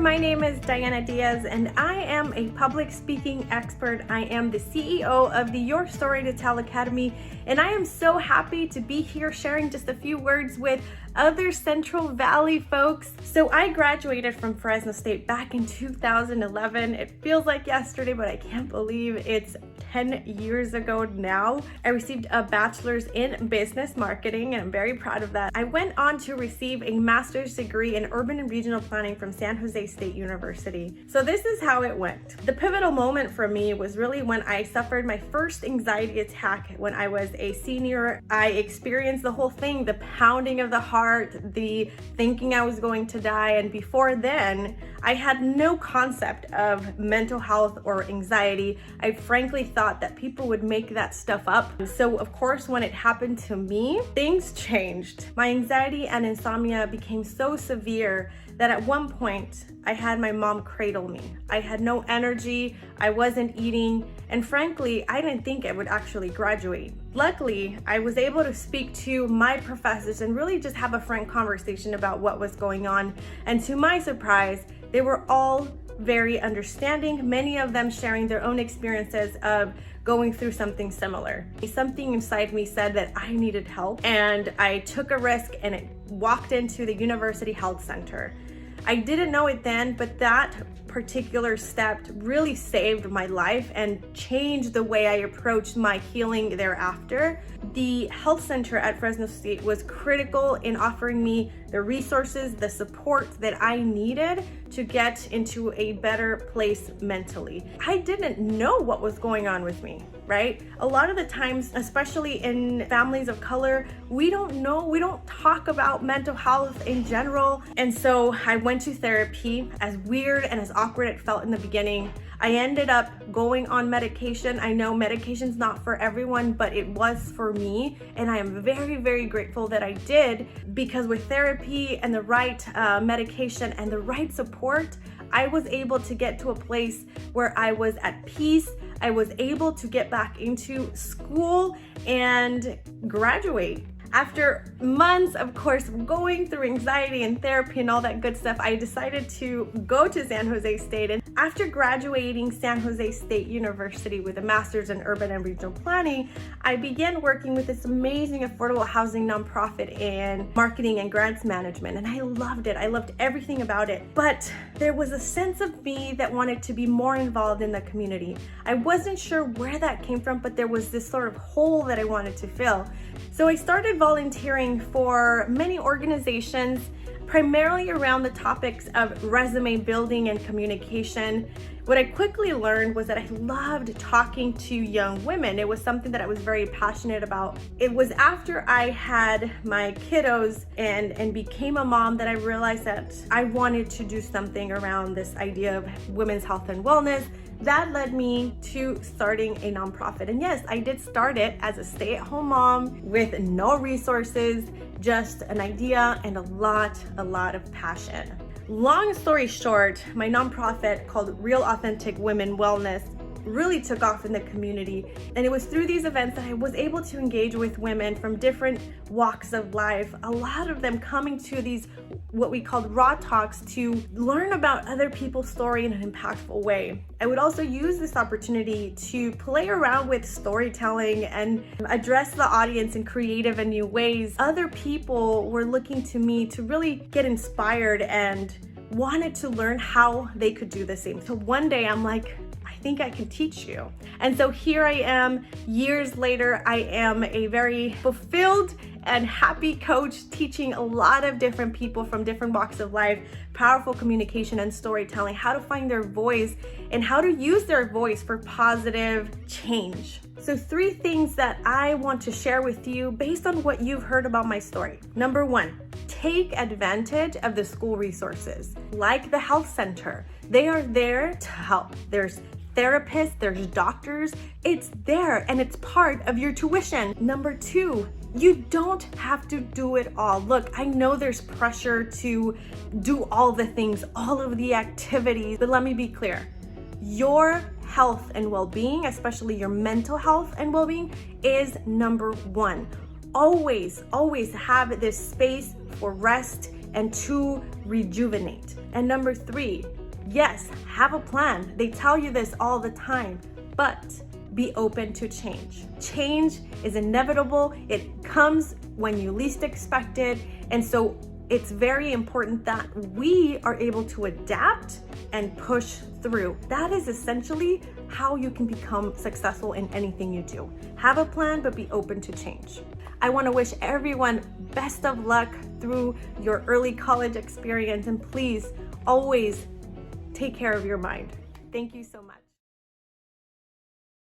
my name is Diaz and I am a public speaking expert. I am the CEO of the Your Story to Tell Academy, and I am so happy to be here sharing just a few words with other Central Valley folks. So I graduated from Fresno State back in 2011. It feels like yesterday, but I can't believe it's 10 years ago now. I received a bachelor's in business marketing, and I'm very proud of that. I went on to receive a master's degree in urban and regional planning from San Jose State University. So this is how it went. The pivotal moment for me was really when I suffered my first anxiety attack when I was a senior. I experienced the whole thing, the pounding of the heart, the thinking I was going to die. And before then, I had no concept of mental health or anxiety. I frankly thought that people would make that stuff up. So of course, when it happened to me, things changed. My anxiety and insomnia became so severe that at one point I had my mom cradle me. I had no energy, I wasn't eating, and frankly, I didn't think I would actually graduate. Luckily, I was able to speak to my professors and really just have a frank conversation about what was going on. And to my surprise, they were all very understanding, many of them sharing their own experiences of going through something similar. Something inside me said that I needed help, and I took a risk and I walked into the University Health Center. I didn't know it then, but that particular step really saved my life and changed the way I approached my healing thereafter. The health center at Fresno State was critical in offering me the resources, the support that I needed to get into a better place mentally. I didn't know what was going on with me, right? A lot of the times, especially in families of color, we don't know, we don't talk about mental health in general. And so I went to therapy. As weird and as awkward it felt in the beginning, I ended up going on medication. I know medication's not for everyone, but it was for me. And I am very, very grateful that I did, because with therapy and the right medication and the right support, I was able to get to a place where I was at peace. I was able to get back into school and graduate. After months, of course, going through anxiety and therapy and all that good stuff, I decided to go to San Jose State. And after graduating San Jose State University with a master's in urban and regional planning, I began working with this amazing affordable housing nonprofit in marketing and grants management. And I loved it. I loved everything about it. But there was a sense of me that wanted to be more involved in the community. I wasn't sure where that came from, but there was this sort of hole that I wanted to fill. So I started volunteering for many organizations, primarily around the topics of resume building and communication. What I quickly learned was that I loved talking to young women. It was something that I was very passionate about. It was after I had my kiddos and became a mom that I realized that I wanted to do something around this idea of women's health and wellness. That led me to starting a nonprofit. And yes, I did start it as a stay-at-home mom with no resources, just an idea and a lot of passion. Long story short, my nonprofit called Real Authentic Women Wellness really took off in the community. And it was through these events that I was able to engage with women from different walks of life, a lot of them coming to these what we called raw talks to learn about other people's story in an impactful way. I would also use this opportunity to play around with storytelling and address the audience in creative and new ways. Other people were looking to me to really get inspired and wanted to learn how they could do the same. So one day I'm like, I think I can teach you. And so here I am, years later. I am a very fulfilled and happy coach, teaching a lot of different people from different walks of life, powerful communication and storytelling, how to find their voice and how to use their voice for positive change. So 3 things that I want to share with you based on what you've heard about my story. Number 1, take advantage of the school resources, like the health center. They are there to help. There's therapists, there's doctors. It's there and it's part of your tuition. Number 2, you don't have to do it all. Look, I know there's pressure to do all the things, all of the activities, but let me be clear. Your health and well-being, especially your mental health and well-being, is number 1. Always have this space for rest And 2, rejuvenate. And number 3, yes, have a plan. They tell you this all the time, but be open to change. Change is inevitable. It comes when you least expect it. And so it's very important that we are able to adapt and push through. That is essentially how you can become successful in anything you do. Have a plan, but be open to change. I want to wish everyone best of luck through your early college experience, and please always take care of your mind. Thank you so much.